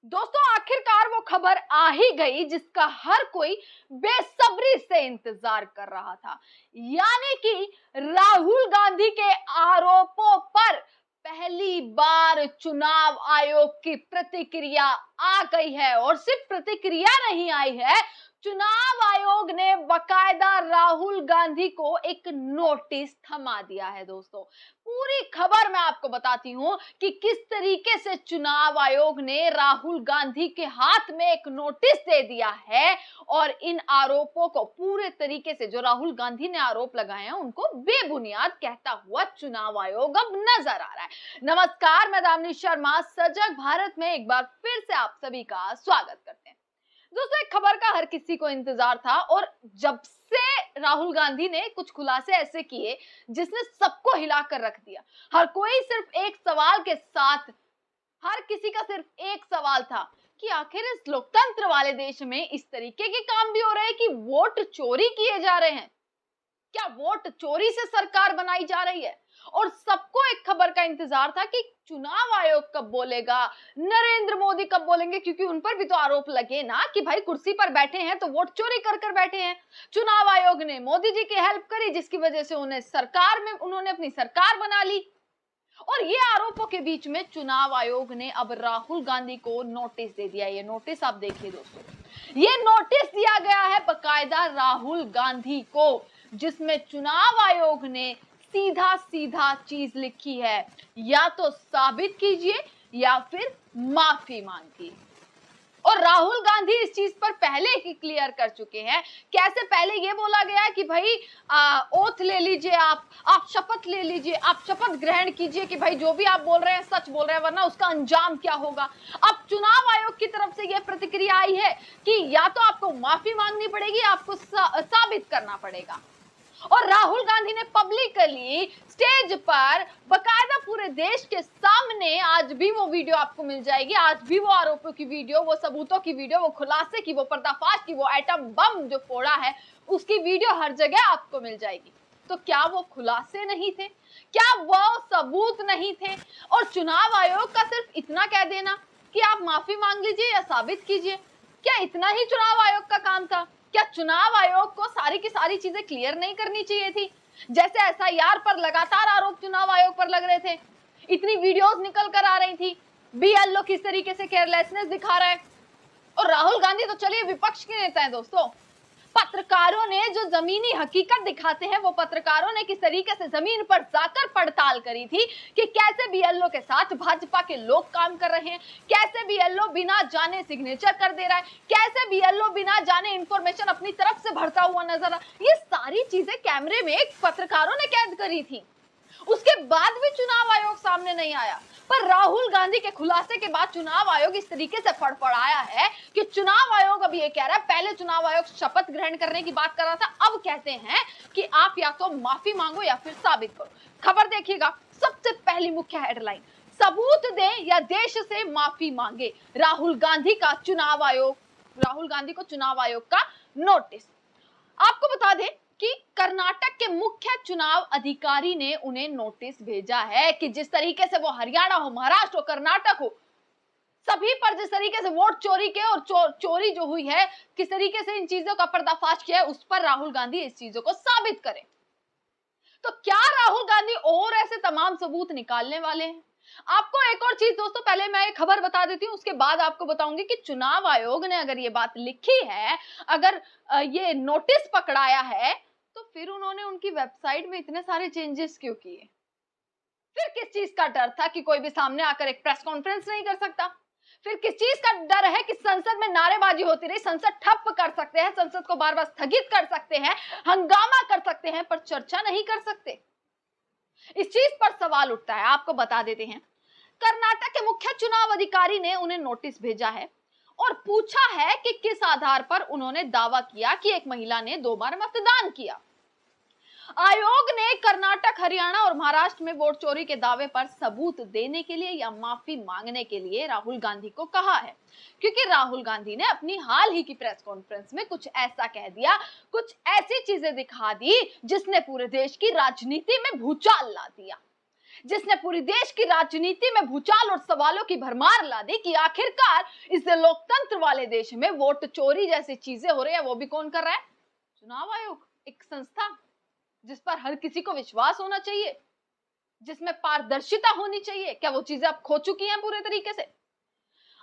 दोस्तों आखिरकार वो खबर आ ही गई जिसका हर कोई बेसब्री से इंतजार कर रहा था। यानी कि राहुल गांधी के आरोपों पर पहली बार चुनाव आयोग की प्रतिक्रिया आ गई है। और सिर्फ प्रतिक्रिया नहीं आई है, चुनाव आयोग ने बकायदा राहुल गांधी को एक नोटिस थमा दिया है। दोस्तों पूरी खबर मैं आपको बताती हूं कि किस तरीके से चुनाव आयोग ने राहुल गांधी के हाथ में एक नोटिस दे दिया है और इन आरोपों को पूरे तरीके से, जो राहुल गांधी ने आरोप लगाए हैं, उनको बेबुनियाद कहता हुआ चुनाव आयोग अब नजर आ रहा है। नमस्कार, मैं दामिनी शर्मा सजग भारत में एक बार फिर से आप सभी का स्वागत करते हैं। दोस्तों एक खबर का हर किसी को इंतजार था और जब से राहुल गांधी ने कुछ खुलासे ऐसे किए जिसने सबको हिलाकर रख दिया। हर कोई सिर्फ एक सवाल के साथ, हर किसी का सिर्फ एक सवाल था कि आखिर इस लोकतंत्र वाले देश में इस तरीके के काम भी हो रहे हैं कि वोट चोरी किए जा रहे हैं। क्या वोट चोरी से सरकार बनाई जा रही है? और सबको एक खबर का इंतजार था कि चुनाव आयोग कब बोलेगा, नरेंद्र मोदी कब बोलेंगे, क्योंकि उन पर भी तो आरोप लगे ना कि भाई कुर्सी पर बैठे हैं तो वोट चोरी कर कर बैठे हैं। चुनाव आयोग ने मोदी जी की हेल्प करी जिसकी वजह से उन्होंने अपनी सरकार बना ली। और ये आरोपों के बीच में चुनाव आयोग ने अब राहुल गांधी को नोटिस दे दिया। ये नोटिस आप देखिए दोस्तों, ये नोटिस दिया गया है बकायदा राहुल गांधी को, जिसमें चुनाव आयोग ने सीधा सीधा चीज लिखी है, या तो साबित कीजिए या फिर माफी मांगिए। और राहुल गांधी इस चीज पर पहले ही क्लियर कर चुके हैं। कैसे? पहले ये बोला गया कि भाई ओथ ले लीजिए, आप शपथ ले लीजिए, आप शपथ ग्रहण कीजिए कि भाई जो भी आप बोल रहे हैं सच बोल रहे हैं, वरना उसका अंजाम क्या होगा। अब चुनाव आयोग की तरफ से यह प्रतिक्रिया आई है कि या तो आपको माफी मांगनी पड़ेगी, आपको साबित करना पड़ेगा। और राहुल गांधी ने पब्लिकली स्टेज पर बकायदा पूरे देश के सामने, आज भी वो वीडियो आपको मिल जाएगी, आज भी वो आरोपों की वीडियो, वो सबूतों की वीडियो, वो खुलासे की, वो पर्दाफाश की, वो एटम बम जो फोड़ा है उसकी वीडियो हर जगह आपको मिल जाएगी। तो क्या वो खुलासे नहीं थे? क्या वो सबूत नहीं थे? और चुनाव आयोग का सिर्फ इतना कह देना कि आप माफी मांग लीजिए या साबित कीजिए, क्या इतना ही चुनाव आयोग का काम था? क्या चुनाव आयोग को सारी की सारी चीजें क्लियर नहीं करनी चाहिए थी? जैसे एसआईआर पर लगातार आरोप चुनाव आयोग पर लग रहे थे, इतनी वीडियोस निकल कर आ रही थी, बीएलओ किस तरीके से केयरलेसनेस दिखा रहा है। और राहुल गांधी तो चलिए विपक्ष के नेता हैं दोस्तों, पत्रकारों ने जो जमीनी हकीकत दिखाते हैं, वो पत्रकारों ने किस तरीके से जमीन पर जाकर पड़ताल करी थी कि कैसे बीएलओ के साथ भाजपा के लोग काम कर रहे हैं, कैसे बीएलओ बिना जाने सिग्नेचर कर दे रहा है, कैसे बीएलओ बिना जाने इंफॉर्मेशन अपनी तरफ से भरता हुआ नजर आ, ये सारी चीजें कैमरे में पत्रकारों ने कैद करी थी। उसके बाद भी चुनाव आयोग सामने नहीं आया। पर राहुल गांधी के खुलासे के बाद चुनाव आयोग इस तरीके से फड़फड़ाया है कि चुनाव आयोग अब ये कह रहा है, पहले चुनाव आयोग शपथ ग्रहण करने की बात कर रहा था, अब कहते हैं कि आप या तो माफी मांगो या फिर साबित करो। खबर देखिएगा, सबसे पहली मुख्य हेडलाइन, सबूत दे या देश से माफी मांगे, राहुल गांधी को चुनाव आयोग का नोटिस। आपको बता दें कि कर्नाटक के मुख्य चुनाव अधिकारी ने उन्हें नोटिस भेजा है कि जिस तरीके से वो हरियाणा हो, महाराष्ट्र हो, कर्नाटक हो, सभी पर जिस तरीके से वोट चोरी के और चोरी जो हुई है, किस तरीके से इन चीजों का पर्दाफाश किया है, उस पर राहुल गांधी इस चीजों को साबित करें। तो क्या राहुल गांधी और ऐसे तमाम सबूत निकालने वाले हैं? आपको एक और चीज दोस्तों, पहले मैं एक खबर बता देती हूँ, उसके बाद आपको बताऊंगी कि चुनाव आयोग ने अगर ये बात लिखी है, अगर ये नोटिस पकड़ाया है, तो फिर उन्होंने उनकी वेबसाइट में इतने सारे चेंजेस क्यों किए? फिर किस चीज का डर था कि कोई भी सामने आकर एक प्रेस कॉन्फ्रेंस नहीं कर सकता? फिर किस चीज का डर है कि संसद में नारेबाजी होती रही, संसद ठप कर सकते हैं, संसद को बार बार स्थगित कर सकते हैं, हंगामा कर सकते हैं, पर चर्चा नहीं कर सकते? इस चीज पर सवाल उठता है। आपको बता देते हैं, कर्नाटक के मुख्य चुनाव अधिकारी ने उन्हें नोटिस भेजा है और पूछा है कि किस आधार पर उन्होंने दावा किया कि एक महिला ने 2 बार मतदान किया। आयोग ने कर्नाटक, हरियाणा और महाराष्ट्र में वोट चोरी के दावे पर सबूत देने के लिए या माफी मांगने के लिए राहुल गांधी को कहा है, क्योंकि राहुल गांधी ने अपनी हाल ही की प्रेस कॉन्फ्रेंस में कुछ ऐसा कह दिया, कुछ ऐसी चीजें दिखा दी जिसने पूरे देश की राजनीति में भूचाल ला दिया। जिसने पूरी देश की राजनीति में भूचाल और सवालों की भरमार ला दी कि आखिरकार इस लोकतंत्र वाले देश में वोट चोरी जैसी चीजें हो रही है, वो भी कौन कर रहा है? चुनाव आयोग, एक संस्था जिस पर हर किसी को विश्वास होना चाहिए, जिसमें पारदर्शिता होनी चाहिए। क्या वो चीजें अब खो चुकी हैं पूरे तरीके से?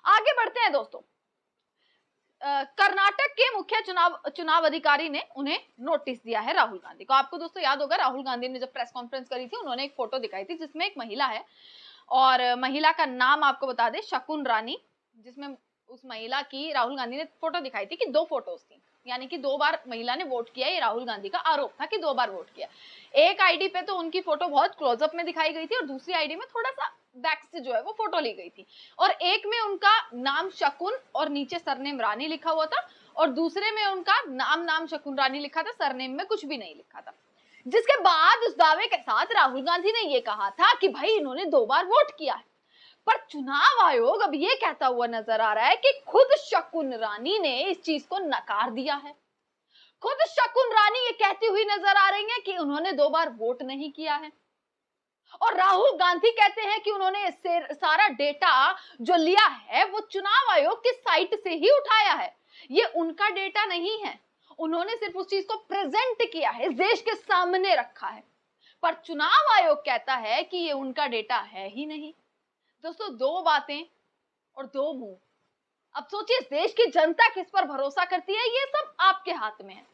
आगे बढ़ते हैं दोस्तों। कर्नाटक के मुख्य चुनाव अधिकारी ने उन्हें नोटिस दिया है राहुल गांधी को। आपको दोस्तों याद होगा, राहुल गांधी ने जब प्रेस कॉन्फ्रेंस करी थी, उन्होंने एक फोटो दिखाई थी जिसमें एक महिला है, और महिला का नाम आपको बता दें, शकुन रानी, जिसमें उस महिला की राहुल गांधी ने फोटो दिखाई थी कि 2 फोटोज थी, यानी कि 2 बार महिला ने वोट किया। ये राहुल गांधी का आरोप था कि 2 बार वोट किया। एक आईडी पे तो उनकी फोटो बहुत क्लोजअप में दिखाई गई थी और दूसरी आईडी में थोड़ा सा बैक से जो है वो फोटो ली गई थी, और एक में उनका नाम शकुन और नीचे सरनेम रानी लिखा हुआ था, और दूसरे में उनका नाम शकुन रानी लिखा था, सरनेम में कुछ भी नहीं लिखा था। जिसके बाद उस दावे के साथ राहुल गांधी ने ये कहा था कि भाई इन्होंने 2 बार वोट किया है। पर चुनाव आयोग अब ये कहता हुआ नजर आ रहा है कि खुद शकुन रानी ने इस चीज को नकार दिया है। खुद शकुन रानी ये कहती हुई नजर आ रही है कि उन्होंने 2 बार वोट नहीं किया है, और राहुल गांधी कहते हैं कि उन्होंने सारा डेटा जो लिया है वो चुनाव आयोग की साइट से ही उठाया है, ये उनका डेटा नहीं है। उन्होंने सिर्फ उस चीज को प्रेजेंट किया है, देश के सामने रखा है, पर चुनाव आयोग कहता है कि ये उनका डेटा है ही नहीं। दोस्तों, 2 बातें और 2 मुंह। अब सोचिए, देश की जनता किस पर भरोसा करती है, ये सब आपके हाथ में है।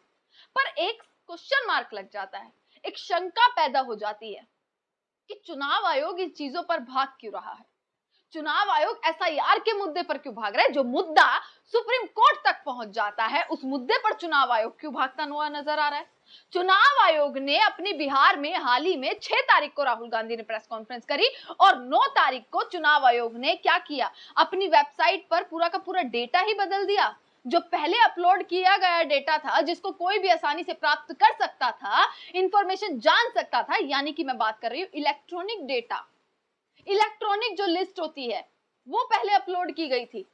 पर एक क्वेश्चन मार्क लग जाता है, एक शंका पैदा हो जाती है कि चुनाव आयोग इन चीजों पर भाग क्यों रहा है? चुनाव आयोग एसआईआर के मुद्दे पर क्यों भाग रहा है? जो मुद्दा सुप्रीम कोर्ट तक पहुंच जाता है, उस मुद्दे पर चुनाव आयोग क्यों भागता हुआ नजर आ रहा है? चुनाव आयोग ने अपनी बिहार में हाल ही में 6 तारीख को राहुल गांधी ने प्रेस कॉन्फ्रेंस करी, और 9 तारीख को चुनाव आयोग ने क्या किया, अपनी वेबसाइट पर पूरा का पूरा डेटा ही बदल दिया। जो पहले अपलोड किया गया डेटा था, जिसको कोई भी आसानी से प्राप्त कर सकता था, इंफॉर्मेशन जान सकता था, यानी कि मैं बात कर रही हूँ इलेक्ट्रॉनिक डेटा, इलेक्ट्रॉनिक जो लिस्ट होती है वो पहले अपलोड की गई थी,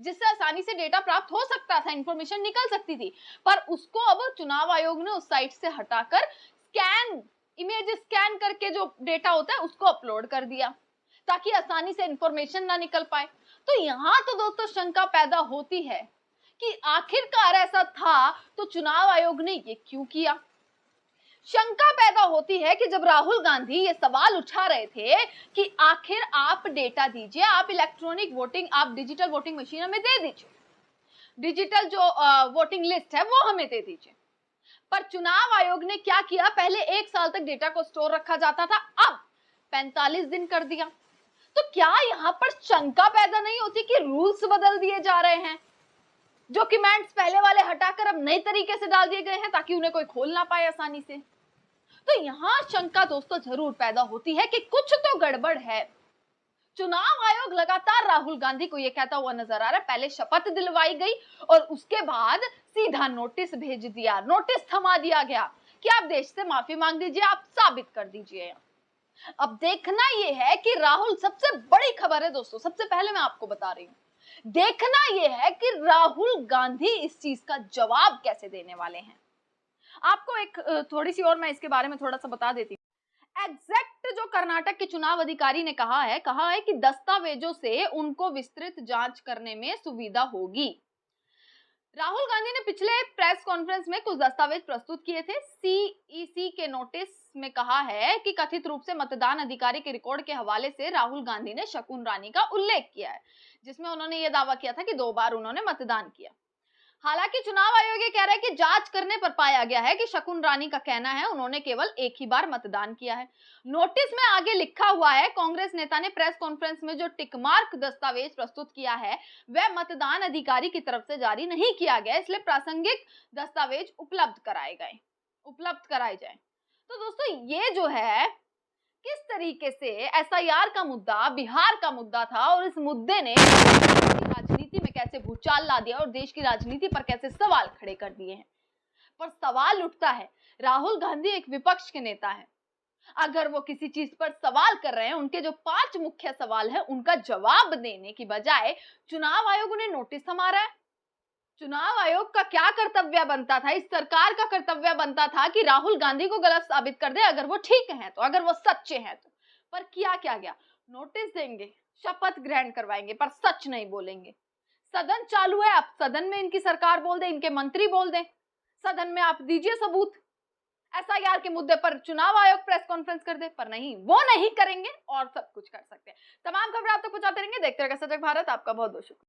जिससे आसानी से डेटा प्राप्त हो सकता था, इंफॉर्मेशन निकल सकती थी। पर उसको अब चुनाव आयोग ने उस साइट से हटाकर इमेज स्कैन करके जो डेटा होता है उसको अपलोड कर दिया, ताकि आसानी से इंफॉर्मेशन ना निकल पाए। तो यहाँ तो दोस्तों शंका पैदा होती है कि आखिरकार ऐसा था तो चुनाव आयोग ने ये क्यों किया। शंका पैदा होती है कि जब राहुल गांधी ये सवाल उठा रहे थे कि आखिर आप डेटा दीजिए, आप इलेक्ट्रॉनिक वोटिंग, आप डिजिटल वोटिंग मशीन हमें दे दीजिए, डिजिटल जो वोटिंग लिस्ट है वो हमें दे दीजिए। पर चुनाव आयोग ने क्या किया, पहले 1 साल तक डेटा को स्टोर रखा जाता था, अब 45 दिन कर दिया। तो क्या यहाँ पर शंका पैदा नहीं होती कि रूल्स बदल दिए जा रहे हैं, डॉक्यूमेंट्स पहले वाले हटाकर अब नए तरीके से डाल दिए गए हैं ताकि उन्हें कोई खोल ना पाए आसानी से? तो यहां शंका दोस्तों जरूर पैदा होती है कि कुछ तो गड़बड़ है। चुनाव आयोग लगातार राहुल गांधी को यह कहता हुआ नजर आ रहा है, पहले शपथ दिलवाई गई और उसके बाद सीधा नोटिस भेज दिया, नोटिस थमा दिया गया कि आप देश से माफी मांग दीजिए, आप साबित कर दीजिए। अब देखना यह है कि राहुल, सबसे बड़ी खबर है दोस्तों, सबसे पहले मैं आपको बता रही हूं, देखना यह है कि राहुल गांधी इस चीज का जवाब कैसे देने वाले हैं। आपको एक थोड़ी सी और मैं इसके बारे में थोड़ा सा बता देती हूँ। एग्जैक्ट जो कर्नाटक के चुनाव अधिकारी ने कहा है कि दस्तावेजों से उनको विस्तृत जांच करने में सुविधा होगी। राहुल गांधी ने पिछले प्रेस कॉन्फ्रेंस में कुछ दस्तावेज प्रस्तुत किए थे। सीईसी के नोटिस में कहा है कि कथित रूप से मतदान अधिकारी के रिकॉर्ड के हवाले से राहुल गांधी ने शकुन रानी का उल्लेख किया है, जिसमें उन्होंने ये दावा किया था कि 2 बार उन्होंने मतदान किया। हालांकि चुनाव आयोग ये कह रहा है कि जांच करने पर पाया गया है कि शकुन रानी का कहना है उन्होंने केवल 1 ही बार मतदान किया है। नोटिस में आगे लिखा हुआ है, कांग्रेस नेता ने प्रेस कॉन्फ्रेंस में जो टिक मार्क दस्तावेज प्रस्तुत किया है वह मतदान अधिकारी की तरफ से जारी नहीं किया गया, इसलिए प्रासंगिक दस्तावेज उपलब्ध कराए जाए। तो दोस्तों, ये जो है किस तरीके से एसआईआर का मुद्दा बिहार का मुद्दा था और इस मुद्दे ने राजनीति में कैसे भूचाल ला दिया और देश की राजनीति पर कैसे सवाल खड़े कर दिए हैं। पर सवाल उठता है, राहुल गांधी एक विपक्ष के नेता हैं, अगर वो किसी चीज पर सवाल कर रहे हैं, उनके जो 5 मुख्य सवाल है उनका जवाब देने की बजाय चुनाव आयोग उन्हें नोटिस थमा रहा है। चुनाव आयोग का क्या कर्तव्य बनता था, इस सरकार का कर्तव्य बनता था कि राहुल गांधी को गलत साबित कर दे, अगर वो ठीक है तो, अगर वो सच्चे हैं तो। पर किया क्या गया? नोटिस देंगे, शपथ ग्रहण करवाएंगे, पर सच नहीं बोलेंगे। सदन चालू है, आप सदन में इनकी सरकार बोल दे, इनके मंत्री बोल दें, सदन में आप दीजिए सबूत। एसआईआर के मुद्दे पर चुनाव आयोग प्रेस कॉन्फ्रेंस कर दे, पर नहीं, वो नहीं करेंगे और सब कुछ कर सकते हैं। तमाम खबरें आप तक पहुंचाते रहेंगे। देखते रहिए सजग भारत। आपका बहुत बहुत शुक्रिया।